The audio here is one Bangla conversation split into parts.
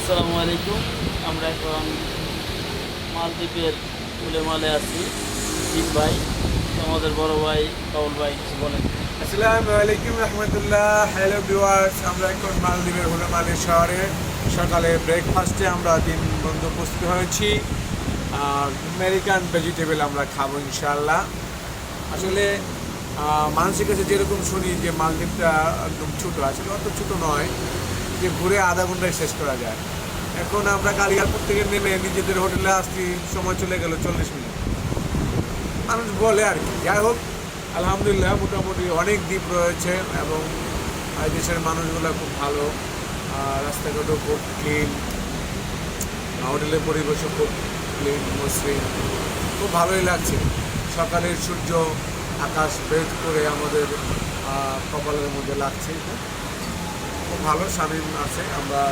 আসসালামু আলাইকুম। আমরা এখন মালদ্বীপের উলেমালে আছি। জিন ভাই, আমাদের বড় ভাই কাউল ভাই কিছু বলেন। আসসালামু আলাইকুম রহমতুল্লাহ। হ্যালো ভিউয়ার্স, আমরা এখন মালদ্বীপের হুলেমালি শহরে সকালে ব্রেকফাস্টে আমরা 3 বন্ধু উপস্থিত হয়েছি। আমেরিকান ভেজিটেবল আমরা খাবো ইনশাআল্লাহ। আসলে মানুষের কাছে যেরকম শুনি যে মালদ্বীপটা একদম ছোটো, আসলে অত ছোটো নয় যে ঘুরে আধা ঘন্টায় শেষ করা যায়। এখন আমরা কালিয়ারপুর থেকে নেমে নিজেদের হোটেলে আসছি, সময় চলে গেল 40 মিনিট। মানুষ বলে আর কি, যাই হোক আলহামদুলিল্লাহ মোটামুটি অনেক দ্বীপ রয়েছে এবং এই দেশের মানুষগুলো খুব ভালো, রাস্তাঘাটও খুব ক্লিন, হোটেলের পরিবেশও খুব ক্লিন মসৃণ, খুব ভালোই লাগছে। সকালের সূর্য আকাশ ভেদ করে আমাদের কপালের মধ্যে লাগছে, খুব ভালো শামীম আছে। আমরা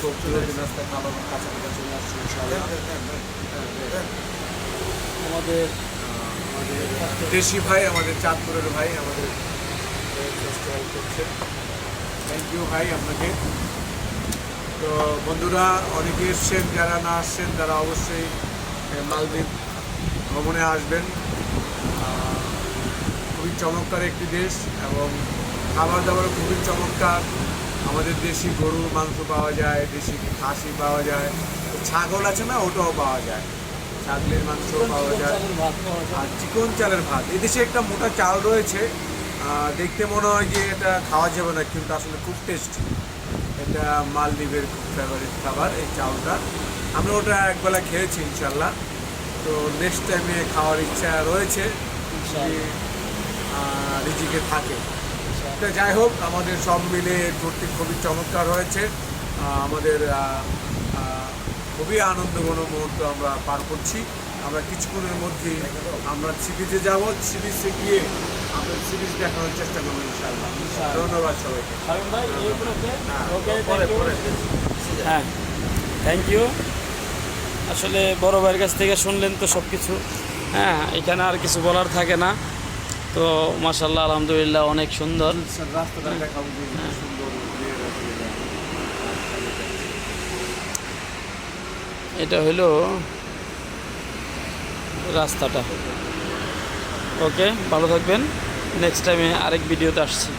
খুব রাস্তায় খাবার কাছাকাছি চলে আসছি ইনশাআল্লাহ। আমাদের দেশি ভাই, আমাদের চাঁদপুরের ভাই আমাদের হেল্প করছে, থ্যাংক ইউ ভাই আপনাকে। তো বন্ধুরা অনেকে এসছেন, যারা না আসছেন তারা অবশ্যই মালদ্বীপ ভ্রমণে আসবেন। খুবই চমৎকার একটি দেশ এবং খাবার দাবারও খুবই চমৎকার। আমাদের দেশি গরুর মাংস পাওয়া যায়, দেশি খাসি পাওয়া যায়, ছাগল আছে না ওটাও পাওয়া যায়, ছাগলের মাংসও পাওয়া যায়, আর চিকন চালের ভাত। এদেশে একটা মোটা চাল রয়েছে, দেখতে মনে হয় যে এটা খাওয়া যাবে না, কিন্তু আসলে খুব টেস্টি। এটা মালদ্বীপের খুব ফেভারিট খাবার এই চালটা। আমরা ওটা একবেলা খেয়েছি ইনশাল্লাহ। তো নেক্সট টাইমে খাওয়ার ইচ্ছা রয়েছে যদি রিজিকে থাকে। তো যাই হোক, আমাদের সব মিলে ট্যুরটি খুবই চমৎকার হয়েছে। আমাদের খুবই আনন্দঘন মুহূর্ত আমরা পার করছি। আমরা কিছুক্ষণের মধ্যেই আমরা সি বিচে যাবো, সি বিচে গিয়ে আমরা সি বিচ দেখানোর চেষ্টা করবো ইনশাআল্লাহ। ধন্যবাদ সবাইকে। শামীম ভাই, এই উপলক্ষে ওকে, পরে পরে হ্যাঁ, থ্যাংক ইউ। আসলে বড় ভাইয়ের কাছ থেকে শুনলেন তো সব কিছু। হ্যাঁ, এখানে আর কিছু বলার থাকে না। তো মাশাআল্লাহ আলহামদুলিল্লাহ অনেক সুন্দর। রাস্তাটা দেখাবো যে সুন্দর এটা হলো রাস্তাটা। ওকে, ভালো থাকবেন। নেক্সট টাইমে আরেক ভিডিওতে আসছি।